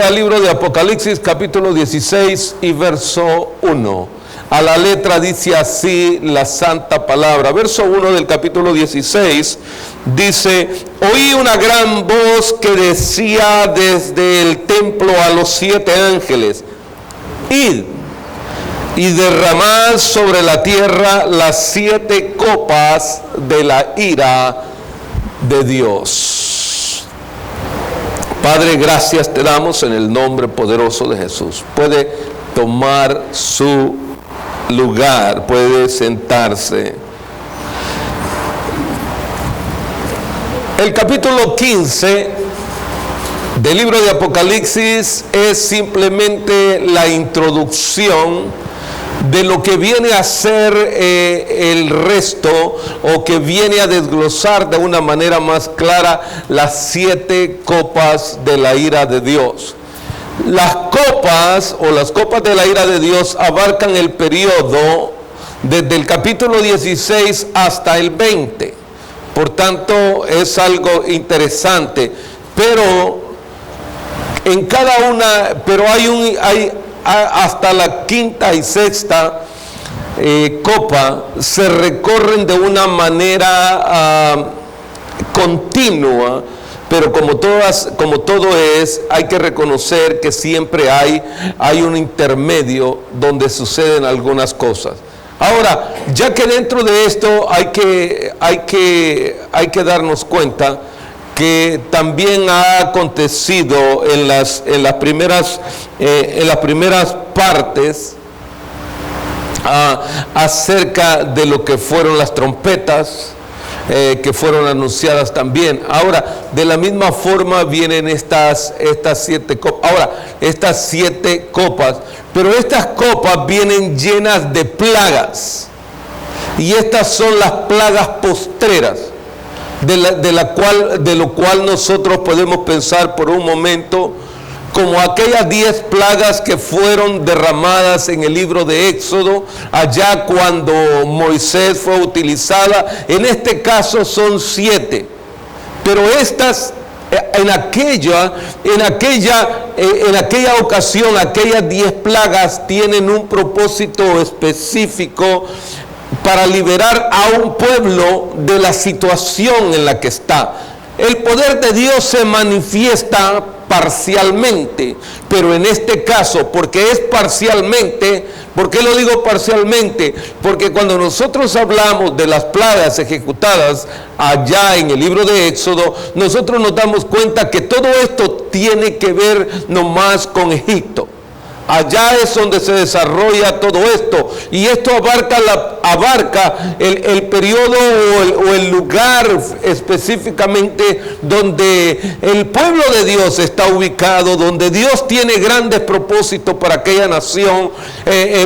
Al libro de Apocalipsis capítulo 16 y verso 1. A la letra dice así la santa palabra. Verso 1 del capítulo 16 dice: oí una gran voz que decía desde el templo a los 7 ángeles: id y derramad sobre la tierra las 7 copas de la ira de Dios. Padre, gracias te damos en el nombre poderoso de Jesús. Puede tomar su lugar, puede sentarse. El capítulo 15 del libro de Apocalipsis es simplemente la introducción de lo que viene a ser el resto, o que viene a desglosar de una manera más clara las 7 copas de la ira de Dios. Las copas o las copas de la ira de Dios abarcan el periodo desde el capítulo 16 hasta el 20. Por tanto, es algo interesante. Pero en cada una, hay hasta la quinta y sexta copa se recorren de una manera continua, pero como todo hay que reconocer que siempre hay un intermedio donde suceden algunas cosas. Ahora, ya que dentro de esto hay que darnos cuenta que también ha acontecido en las primeras partes acerca de lo que fueron las trompetas que fueron anunciadas también. Ahora, de la misma forma vienen estas 7 copas. Ahora, estas 7 copas, pero estas copas vienen llenas de plagas, y estas son las plagas postreras. De lo cual nosotros podemos pensar por un momento como aquellas 10 plagas que fueron derramadas en el libro de Éxodo, allá cuando Moisés fue utilizada. En este caso son 7, pero estas en aquella ocasión, aquellas 10 plagas tienen un propósito específico para liberar a un pueblo de la situación en la que está. El poder de Dios se manifiesta parcialmente, pero en este caso, porque es parcialmente, ¿por qué lo digo parcialmente? Porque cuando nosotros hablamos de las plagas ejecutadas allá en el libro de Éxodo, nosotros nos damos cuenta que todo esto tiene que ver nomás con Egipto. Allá es donde se desarrolla todo esto, y esto abarca el periodo o el lugar específicamente donde el pueblo de Dios está ubicado, donde Dios tiene grandes propósitos para aquella nación,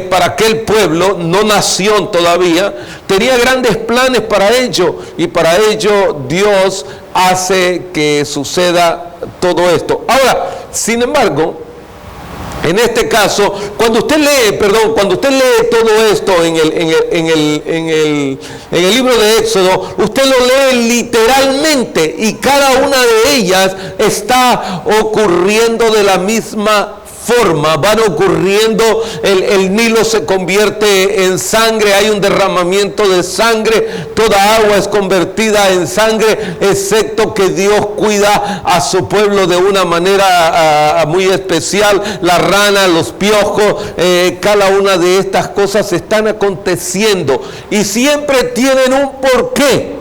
para aquel pueblo, no nación todavía, tenía grandes planes para ello, y para ello Dios hace que suceda todo esto. Ahora, sin embargo, en este caso, cuando usted lee todo esto en el libro de Éxodo, usted lo lee literalmente, y cada una de ellas está ocurriendo de la misma forma. Van ocurriendo, el Nilo se convierte en sangre, hay un derramamiento de sangre, toda agua es convertida en sangre, excepto que Dios cuida a su pueblo de una manera muy especial. La rana, los piojos, cada una de estas cosas están aconteciendo, y siempre tienen un porqué.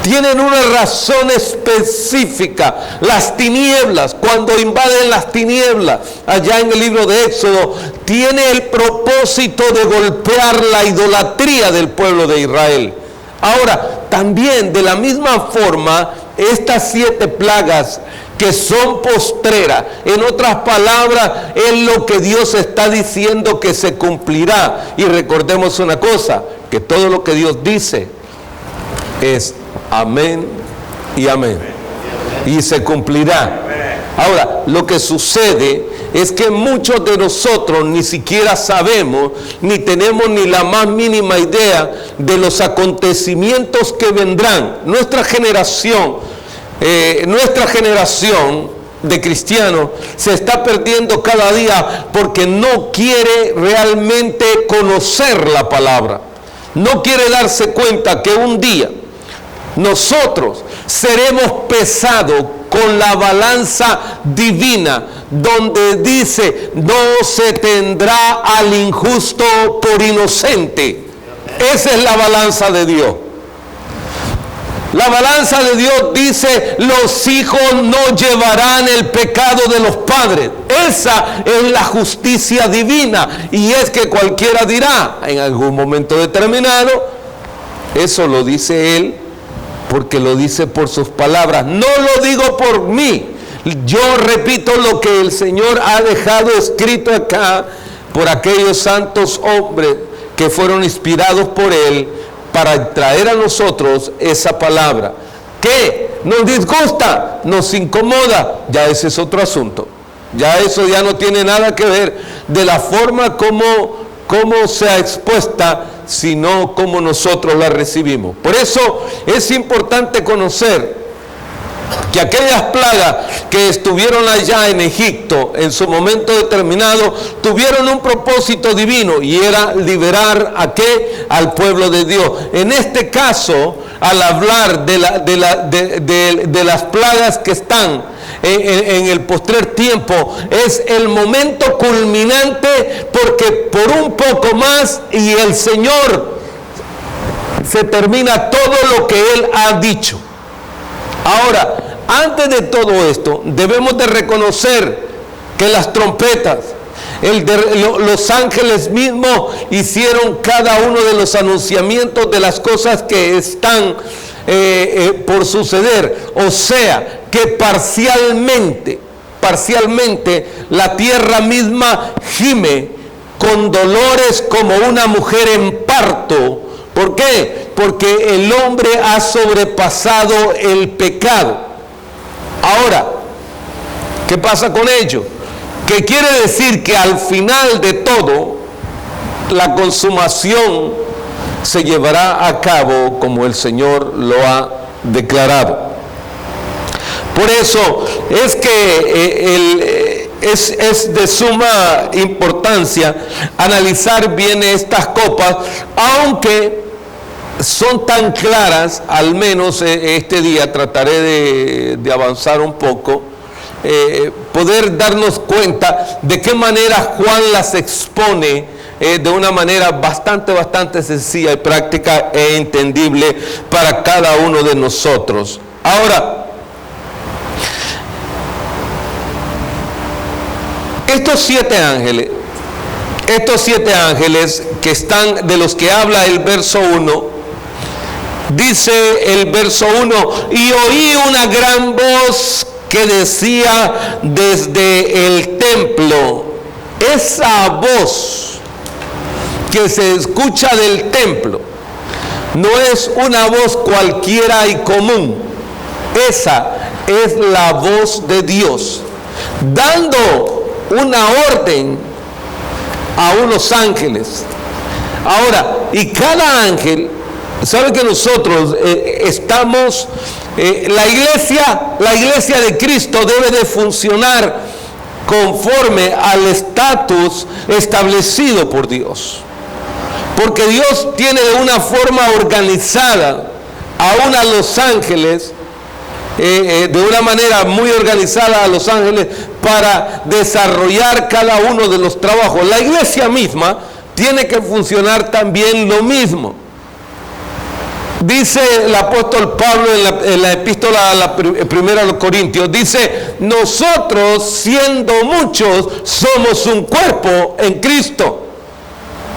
Tienen una razón específica. Las tinieblas, cuando invaden las tinieblas, allá en el libro de Éxodo, tiene el propósito de golpear la idolatría del pueblo de Israel. Ahora, también de la misma forma, estas 7 plagas que son postreras, en otras palabras, es lo que Dios está diciendo que se cumplirá. Y recordemos una cosa, que todo lo que Dios dice es amén y amén, y se cumplirá. Ahora, lo que sucede es que muchos de nosotros ni siquiera sabemos, ni tenemos ni la más mínima idea de los acontecimientos que vendrán. Nuestra generación de cristiano se está perdiendo cada día porque no quiere realmente conocer la palabra. No quiere darse cuenta que un día nosotros seremos pesados con la balanza divina, donde dice: no se tendrá al injusto por inocente. Esa es la balanza de Dios. La balanza de Dios dice: los hijos no llevarán el pecado de los padres. Esa es la justicia divina. Y es que cualquiera dirá en algún momento determinado: eso lo dice Él porque lo dice por sus palabras. No lo digo por mí. Yo repito lo que el Señor ha dejado escrito acá por aquellos santos hombres que fueron inspirados por Él para traer a nosotros esa palabra. ¿Qué? Nos disgusta, nos incomoda, ya ese es otro asunto. Ya eso ya no tiene nada que ver de la forma como sea expuesta, sino como nosotros la recibimos. Por eso es importante conocer que aquellas plagas que estuvieron allá en Egipto en su momento determinado tuvieron un propósito divino, y era liberar ¿a qué? Al pueblo de Dios. En este caso, al hablar de las plagas que están en el postrer tiempo, es el momento culminante, porque por un poco más y el Señor se termina todo lo que Él ha dicho. Ahora, antes de todo esto, debemos de reconocer que las trompetas, los ángeles mismos hicieron cada uno de los anunciamientos de las cosas que están por suceder. O sea, que parcialmente la tierra misma gime con dolores como una mujer en parto. ¿Por qué? Porque el hombre ha sobrepasado el pecado. Ahora, ¿qué pasa con ello? Que quiere decir que al final de todo, la consumación se llevará a cabo como el Señor lo ha declarado. Por eso es que es de suma importancia analizar bien estas copas, aunque son tan claras. Al menos este día trataré de avanzar un poco, poder darnos cuenta de qué manera Juan las expone de una manera bastante sencilla y práctica e entendible para cada uno de nosotros. Ahora, estos siete ángeles que están, de los que habla el verso 1, dice el verso 1: y oí una gran voz que decía desde el templo. Esa voz que se escucha del templo no es una voz cualquiera y común. Esa es la voz de Dios dando una orden a unos ángeles. Ahora, y cada ángel, sabe que nosotros estamos, la iglesia de Cristo debe de funcionar conforme al estatus establecido por Dios. Porque Dios tiene de una forma organizada aún a los ángeles, de una manera muy organizada a los ángeles para desarrollar cada uno de los trabajos. La iglesia misma tiene que funcionar también lo mismo. Dice el apóstol Pablo en la epístola a la primera a los Corintios, dice: nosotros siendo muchos somos un cuerpo en Cristo.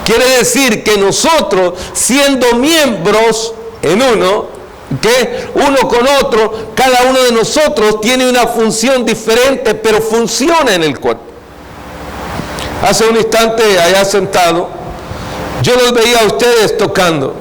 Quiere decir que nosotros siendo miembros en uno, que uno con otro, cada uno de nosotros tiene una función diferente, pero funciona en el cuerpo. Hace un instante allá sentado, yo los veía a ustedes tocando.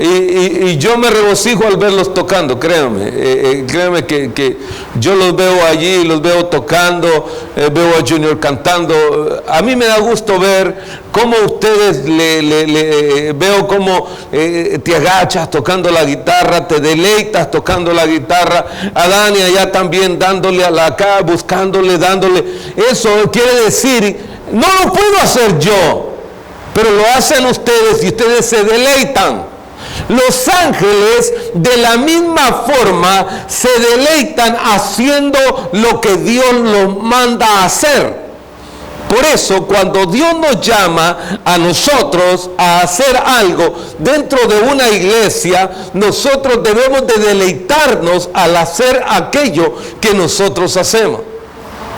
Y yo me regocijo al verlos tocando, créanme. Créanme que yo los veo allí, los veo tocando, veo a Junior cantando. A mí me da gusto ver cómo ustedes veo cómo te agachas tocando la guitarra, te deleitas tocando la guitarra. A Dani allá también dándole a la acá, buscándole, dándole. Eso quiere decir, no lo puedo hacer yo, pero lo hacen ustedes y ustedes se deleitan. Los ángeles de la misma forma se deleitan haciendo lo que Dios los manda a hacer. Por eso cuando Dios nos llama a nosotros a hacer algo dentro de una iglesia, nosotros debemos de deleitarnos al hacer aquello que nosotros hacemos.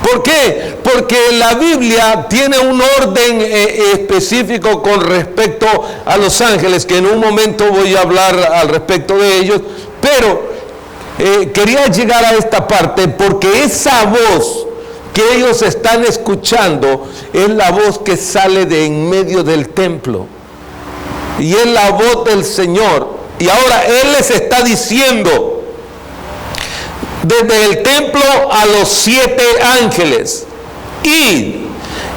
¿Por qué? Porque la Biblia tiene un orden específico con respecto a los ángeles, que en un momento voy a hablar al respecto de ellos, pero quería llegar a esta parte porque esa voz que ellos están escuchando es la voz que sale de en medio del templo y es la voz del Señor. Y ahora Él les está diciendo desde el templo a los 7 ángeles: id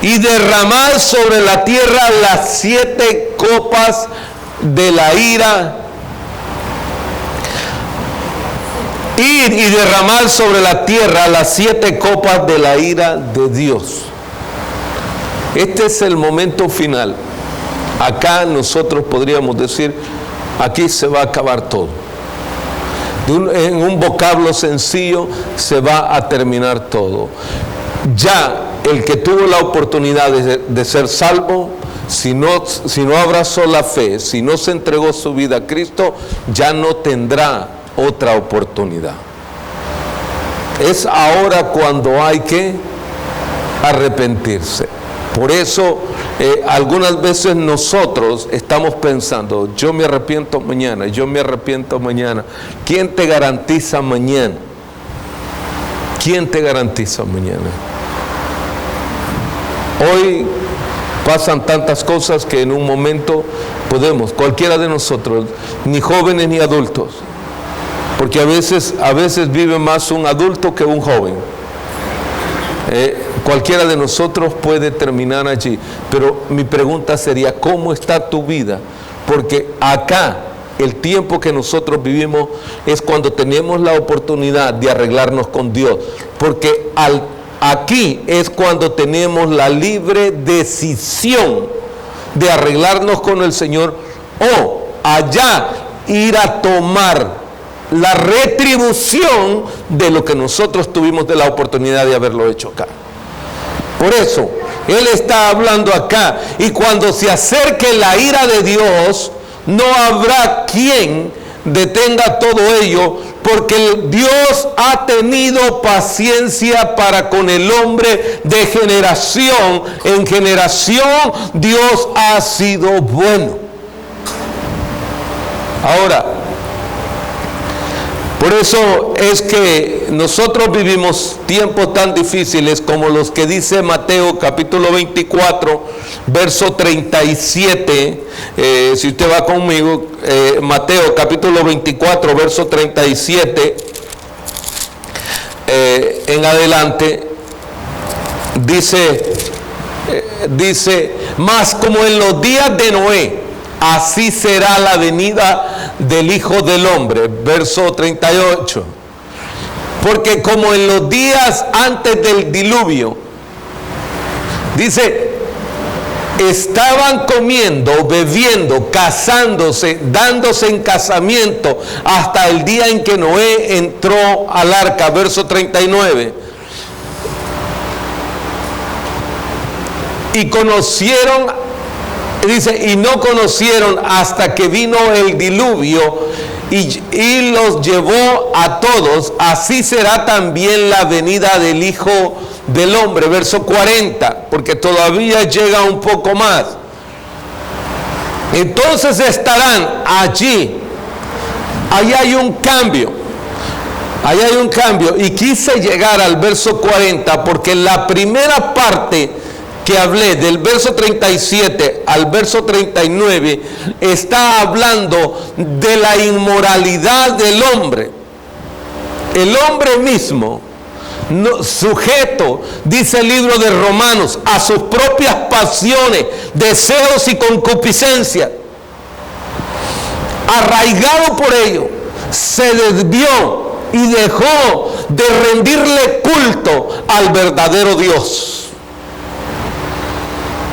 y derramad sobre la tierra las 7 copas de la ira. Id y derramad sobre la tierra las 7 copas de la ira de Dios. Este es el momento final. Acá nosotros podríamos decir, aquí se va a acabar todo. En un vocablo sencillo se va a terminar todo. Ya el que tuvo la oportunidad de ser salvo, si no abrazó la fe, si no se entregó su vida a Cristo, ya no tendrá otra oportunidad. Es ahora cuando hay que arrepentirse. Por eso algunas veces nosotros estamos pensando, yo me arrepiento mañana, yo me arrepiento mañana. ¿Quién te garantiza mañana? ¿Quién te garantiza mañana? Hoy pasan tantas cosas que en un momento podemos, cualquiera de nosotros, ni jóvenes ni adultos, porque a veces vive más un adulto que un joven. Cualquiera de nosotros puede terminar allí, pero mi pregunta sería, ¿cómo está tu vida? Porque acá, el tiempo que nosotros vivimos es cuando tenemos la oportunidad de arreglarnos con Dios, porque aquí es cuando tenemos la libre decisión de arreglarnos con el Señor o allá ir a tomar la retribución de lo que nosotros tuvimos de la oportunidad de haberlo hecho acá. Por eso, Él está hablando acá, y cuando se acerque la ira de Dios, no habrá quien detenga todo ello, porque Dios ha tenido paciencia para con el hombre de generación en generación. Dios ha sido bueno. Ahora, por eso es que nosotros vivimos tiempos tan difíciles como los que dice Mateo capítulo 24, verso 37. Si usted va conmigo, Mateo capítulo 24, verso 37 en adelante, dice, mas como en los días de Noé, así será la venida del Hijo del Hombre. Verso 38. Porque como en los días antes del diluvio, dice, estaban comiendo, bebiendo, casándose, dándose en casamiento, hasta el día en que Noé entró al arca. Verso 39. Y conocieron, dice, y no conocieron hasta que vino el diluvio y los llevó a todos. Así será también la venida del Hijo del Hombre. Verso 40, porque todavía llega un poco más. Entonces estarán allí. Ahí hay un cambio. Ahí hay un cambio. Y quise llegar al verso 40 porque la primera parte que hablé, del verso 37 al verso 39, está hablando de la inmoralidad del hombre. El hombre mismo, sujeto, dice el libro de Romanos, a sus propias pasiones, deseos y concupiscencia, arraigado por ello, se desvió y dejó de rendirle culto al verdadero Dios.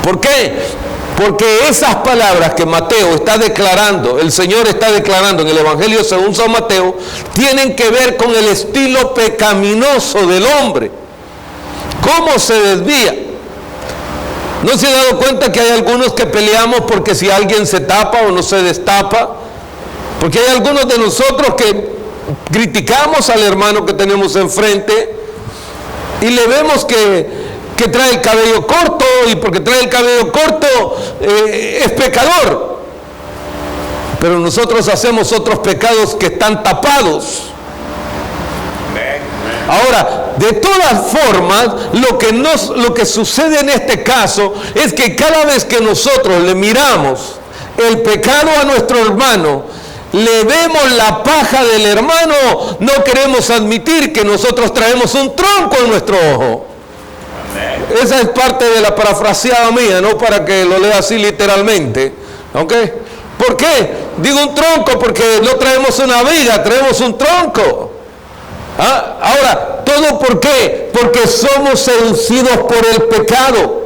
¿Por qué? Porque esas palabras que Mateo está declarando, el Señor está declarando en el Evangelio según San Mateo, tienen que ver con el estilo pecaminoso del hombre. ¿Cómo se desvía? ¿No se ha dado cuenta que hay algunos que peleamos porque si alguien se tapa o no se destapa? Porque hay algunos de nosotros que criticamos al hermano que tenemos enfrente y le vemos que trae el cabello corto, y porque trae el cabello corto es pecador. Pero nosotros hacemos otros pecados que están tapados. Ahora, de todas formas, lo que sucede en este caso es que cada vez que nosotros le miramos el pecado a nuestro hermano, le vemos la paja del hermano, no queremos admitir que nosotros traemos un tronco en nuestro ojo. Esa es parte de la parafraseada mía, no para que lo lea así literalmente. ¿Ok? ¿Por qué? Digo un tronco porque no traemos una viga, traemos un tronco. ¿Ah? Ahora, ¿todo por qué? Porque somos seducidos por el pecado.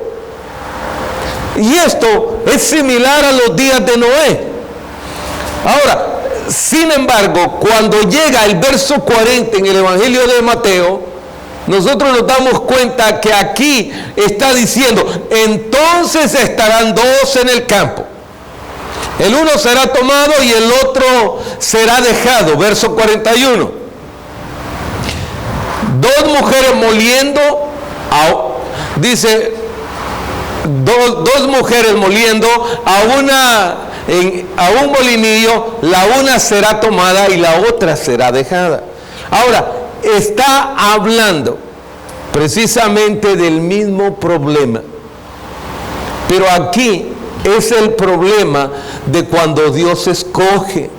Y esto es similar a los días de Noé. Ahora, sin embargo, cuando llega el verso 40 en el Evangelio de Mateo, nosotros nos damos cuenta que aquí está diciendo, entonces estarán dos en el campo. El uno será tomado y el otro será dejado. Verso 41. Dos mujeres moliendo, dice, dos mujeres moliendo a un molinillo, la una será tomada y la otra será dejada. Ahora, está hablando precisamente del mismo problema, pero aquí es el problema de cuando Dios escoge.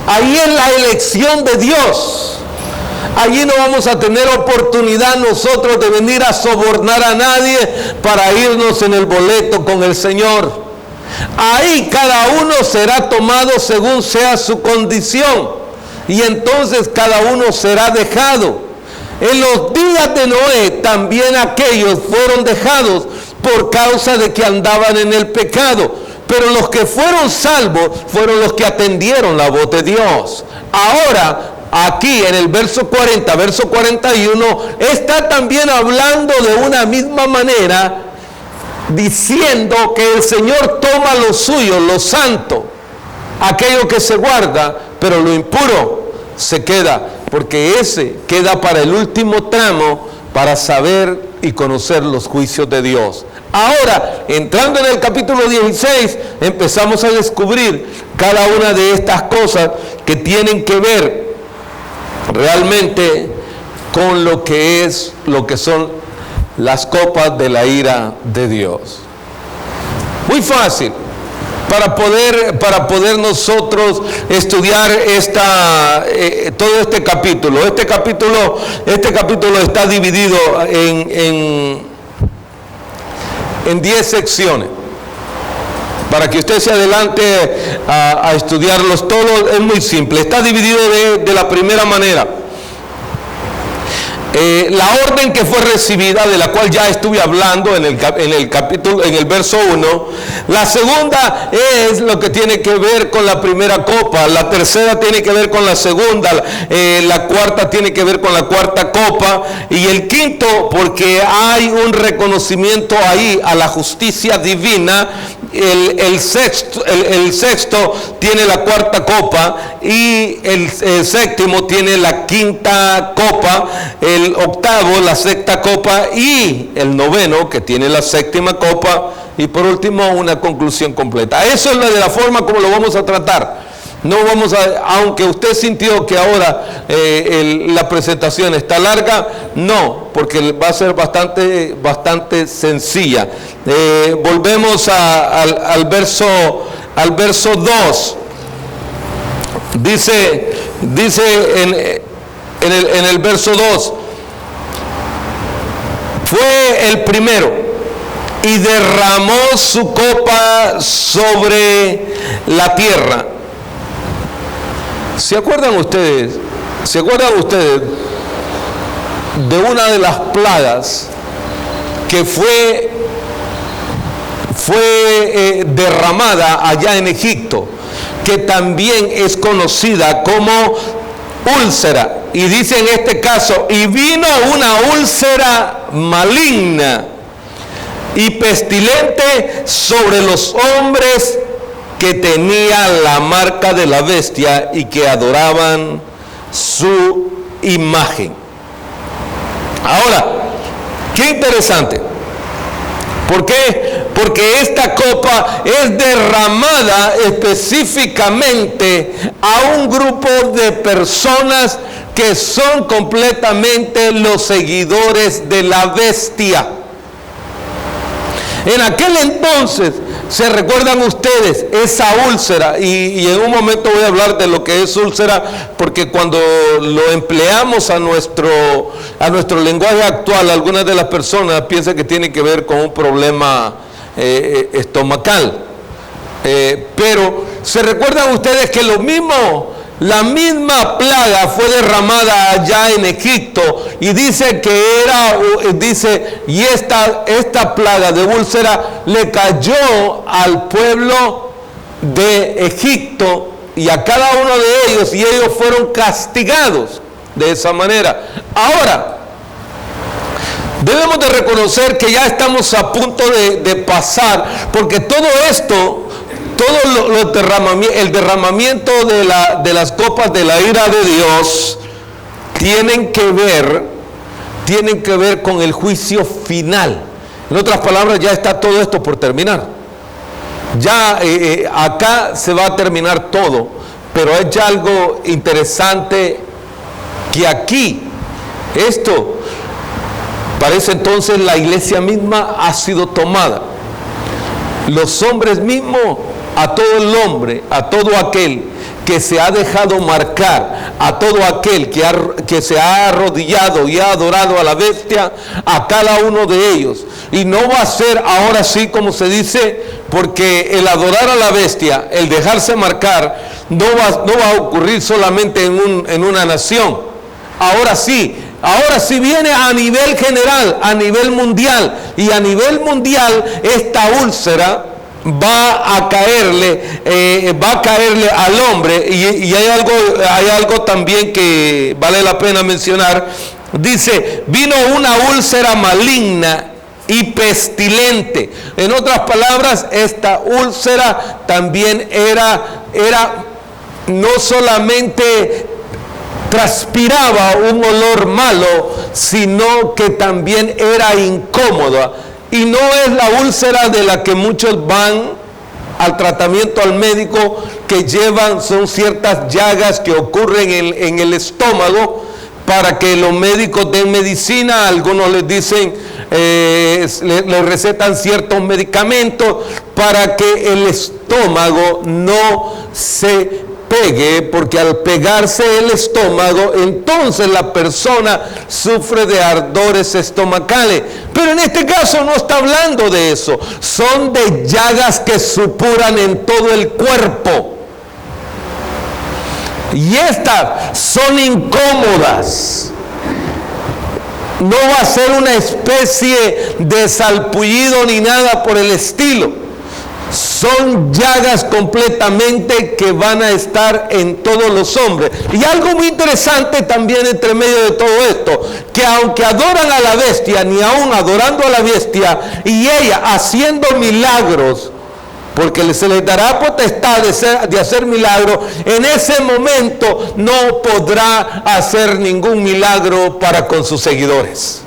Ahí es la elección de Dios. Allí no vamos a tener oportunidad nosotros de venir a sobornar a nadie para irnos en el boleto con el Señor. Ahí cada uno será tomado según sea su condición. Y entonces cada uno será dejado. En los días de Noé también aquellos fueron dejados por causa de que andaban en el pecado. Pero los que fueron salvos fueron los que atendieron la voz de Dios. Ahora, aquí en el verso 40, verso 41, está también hablando de una misma manera, diciendo que el Señor toma lo suyo, lo santo, aquello que se guarda, pero lo impuro se queda, porque ese queda para el último tramo, para saber y conocer los juicios de Dios. Ahora, entrando en el capítulo 16, empezamos a descubrir cada una de estas cosas que tienen que ver realmente con lo que son las copas de la ira de Dios. Muy fácil. Para poder nosotros estudiar todo este capítulo. Este capítulo está dividido en 10 secciones. Para que usted se adelante a estudiarlos todos, es muy simple. Está dividido de la primera manera. La orden que fue recibida, de la cual ya estuve hablando en el verso 1. La segunda es lo que tiene que ver con la primera copa. La tercera tiene que ver con la segunda. La cuarta tiene que ver con la cuarta copa. Y el quinto, porque hay un reconocimiento ahí a la justicia divina. El sexto tiene la cuarta copa y el séptimo tiene la quinta copa, el octavo la sexta copa y el noveno que tiene la séptima copa y por último una conclusión completa. Eso es de la forma como lo vamos a tratar. No vamos a, aunque usted sintió que ahora la presentación está larga, no, porque va a ser bastante sencilla. Volvemos al verso 2. Dice en el verso 2, fue el primero y derramó su copa sobre la tierra. ¿Se acuerdan ustedes de una de las plagas que fue derramada allá en Egipto, que también es conocida como úlcera? Y dice en este caso, y vino una úlcera maligna y pestilente sobre los hombres que tenían la marca de la bestia y que adoraban su imagen. Ahora, qué interesante. ¿Por qué? Porque esta copa es derramada específicamente a un grupo de personas que son completamente los seguidores de la bestia. En aquel entonces, ¿se recuerdan ustedes esa úlcera? Y en un momento voy a hablar de lo que es úlcera, porque cuando lo empleamos a nuestro lenguaje actual, algunas de las personas piensan que tiene que ver con un problema estomacal. Pero ¿se recuerdan ustedes que la misma plaga fue derramada allá en Egipto? Y dice que y esta plaga de úlcera le cayó al pueblo de Egipto y a cada uno de ellos, y ellos fueron castigados de esa manera. Ahora, debemos de reconocer que ya estamos a punto de pasar, porque todo esto, el derramamiento de las copas de la ira de Dios tienen que ver con el juicio final. En otras palabras, ya está todo esto por terminar. Ya acá se va a terminar todo, pero hay ya algo interesante, que aquí, esto parece entonces la iglesia misma ha sido tomada. Los hombres mismos, a todo el hombre, a todo aquel que se ha dejado marcar, a todo aquel que se ha arrodillado y ha adorado a la bestia, a cada uno de ellos. Y no va a ser ahora sí como se dice, porque el adorar a la bestia, el dejarse marcar, no va a ocurrir solamente en una nación. Ahora sí viene a nivel general, a nivel mundial, y a nivel mundial esta úlcera va a caerle al hombre. Y hay algo también que vale la pena mencionar. Dice, vino una úlcera maligna y pestilente. En otras palabras, esta úlcera también era no solamente transpiraba un olor malo, sino que también era incómoda. Y no es la úlcera de la que muchos van al tratamiento al médico, que son ciertas llagas que ocurren en el estómago, para que los médicos den medicina. Algunos les dicen, les recetan ciertos medicamentos para que el estómago no se pegue, porque al pegarse el estómago, entonces la persona sufre de ardores estomacales. Pero en este caso no está hablando de eso, son de llagas que supuran en todo el cuerpo. Y estas son incómodas. No va a ser una especie de salpullido ni nada por el estilo. Son llagas completamente que van a estar en todos los hombres. Y algo muy interesante también entre medio de todo esto, que aunque adoran a la bestia, ni aún adorando a la bestia, y ella haciendo milagros, porque se les dará potestad de hacer milagros, en ese momento no podrá hacer ningún milagro para con sus seguidores.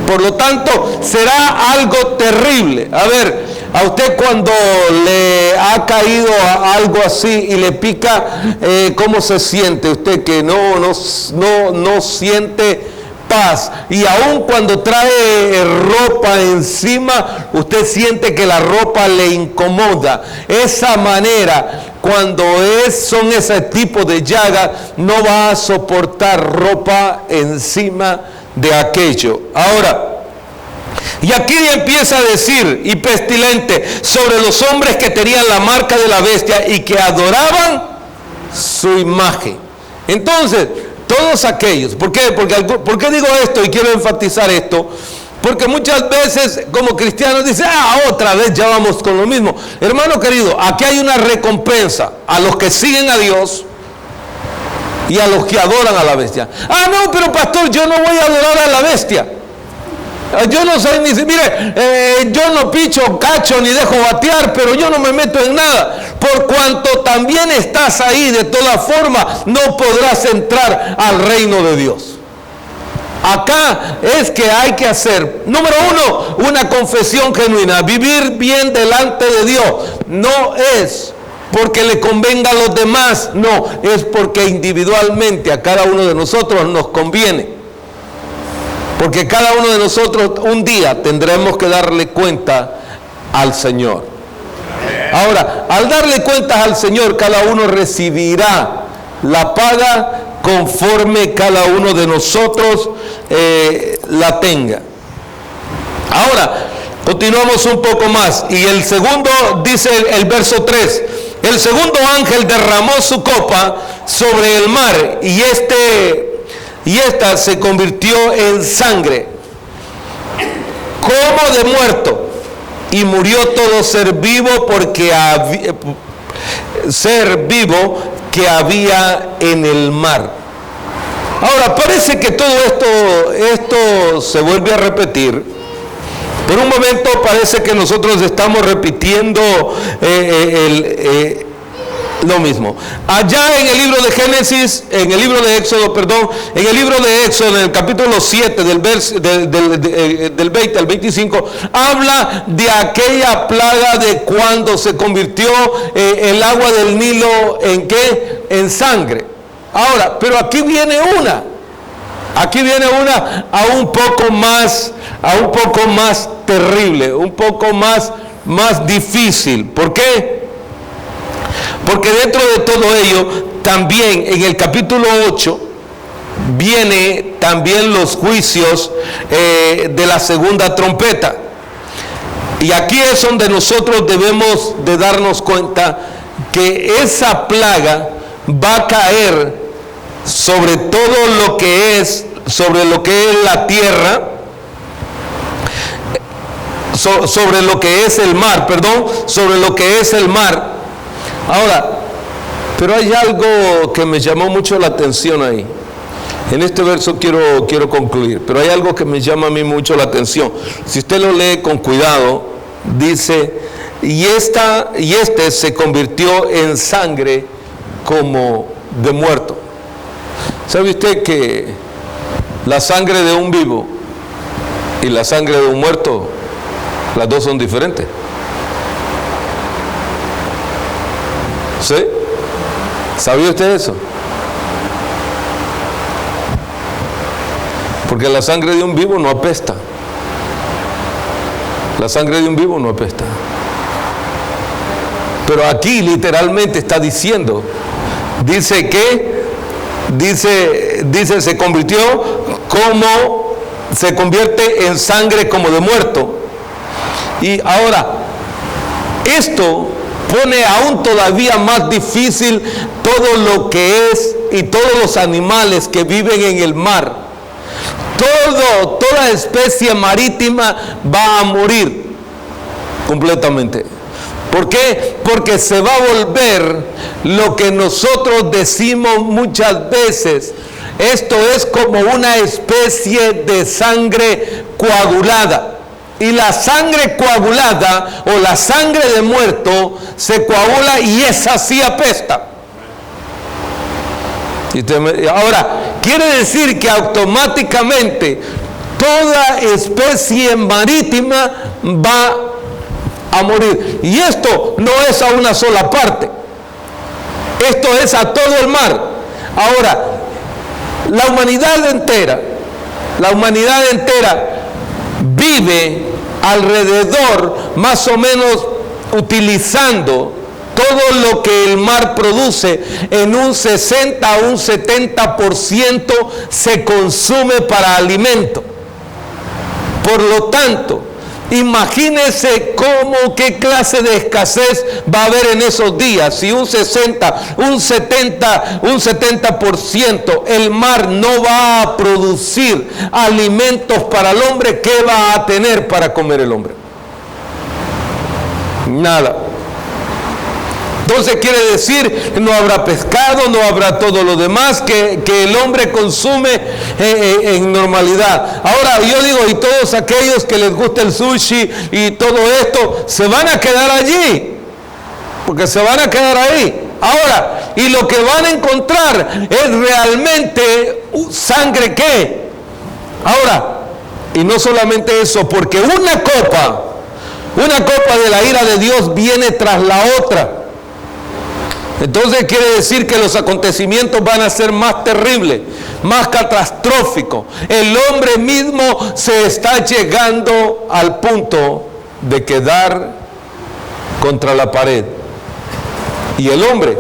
Por lo tanto, será algo terrible. A ver, a usted cuando le ha caído algo así y le pica, ¿cómo se siente? Usted que no siente paz, y aun cuando trae ropa encima, usted siente que la ropa le incomoda. Esa manera, cuando son ese tipo de llagas, no va a soportar ropa encima de aquello. Ahora, y aquí empieza a decir, y pestilente, sobre los hombres que tenían la marca de la bestia y que adoraban su imagen. Entonces, todos aquellos, ¿por qué digo esto y quiero enfatizar esto? Porque muchas veces como cristianos dicen, otra vez ya vamos con lo mismo. Hermano querido, aquí hay una recompensa a los que siguen a Dios y a los que adoran a la bestia. No, pero pastor, yo no voy a adorar a la bestia. Yo no sé ni si, mire, yo no picho, cacho, ni dejo batear, pero yo no me meto en nada. Por cuanto también estás ahí, de todas formas, no podrás entrar al reino de Dios. Acá es que hay que hacer, número uno, una confesión genuina. Vivir bien delante de Dios no es porque le convenga a los demás, no, es porque individualmente a cada uno de nosotros nos conviene. Porque cada uno de nosotros un día tendremos que darle cuenta al Señor. Ahora, al darle cuentas al Señor, cada uno recibirá la paga conforme cada uno de nosotros la tenga. Ahora, continuamos un poco más. Y el segundo, dice el verso 3, el segundo ángel derramó su copa sobre el mar y esta se convirtió en sangre, como de muerto, y murió todo ser vivo que había en el mar. Ahora, parece que todo esto se vuelve a repetir. Por un momento parece que nosotros estamos repitiendo lo mismo. Allá en el libro de Génesis, en el libro de Éxodo, en el libro de Éxodo, en el capítulo 7, del 20 al 25, habla de aquella plaga de cuando se convirtió el agua del Nilo ¿en qué? En sangre. Ahora, pero aquí viene una aún un poco más terrible, un poco más difícil. ¿Por qué? Porque dentro de todo ello, también en el capítulo 8, viene también los juicios de la segunda trompeta. Y aquí es donde nosotros debemos de darnos cuenta que esa plaga va a caer sobre todo lo que es la tierra, sobre lo que es el mar, sobre lo que es el mar. Ahora, pero hay algo que me llamó mucho la atención ahí. En este verso quiero concluir, pero hay algo que me llama a mí mucho la atención. Si usted lo lee con cuidado, dice, y este se convirtió en sangre como de muerto. ¿Sabe usted que la sangre de un vivo y la sangre de un muerto, las dos son diferentes? ¿Sí? ¿Sabía usted eso? Porque la sangre de un vivo no apesta. La sangre de un vivo no apesta. Pero aquí literalmente está diciendo, dice se convierte en sangre como de muerto. Y ahora, esto pone aún todavía más difícil todo lo que es y todos los animales que viven en el mar. Toda especie marítima va a morir completamente. ¿Por qué? Porque se va a volver lo que nosotros decimos muchas veces. Esto es como una especie de sangre coagulada. Y la sangre coagulada o la sangre de muerto se coagula y esa sí apesta. Ahora, quiere decir que automáticamente toda especie marítima va a morir. Y esto no es a una sola parte. Esto es a todo el mar. Ahora, la humanidad entera vive alrededor, más o menos utilizando todo lo que el mar produce, en un 60 a un 70% se consume para alimento. Por lo tanto, imagínense qué clase de escasez va a haber en esos días. Si un 60, un 70% el mar no va a producir alimentos para el hombre, ¿qué va a tener para comer el hombre? Nada. Entonces quiere decir, no habrá pescado, no habrá todo lo demás que el hombre consume en normalidad. Ahora yo digo, y todos aquellos que les gusta el sushi y todo esto, se van a quedar allí, porque se van a quedar ahí. Ahora, y lo que van a encontrar es realmente sangre, ¿qué? Ahora, y no solamente eso, porque una copa de la ira de Dios viene tras la otra. Entonces quiere decir que los acontecimientos van a ser más terribles, más catastróficos. El hombre mismo se está llegando al punto de quedar contra la pared. Y el hombre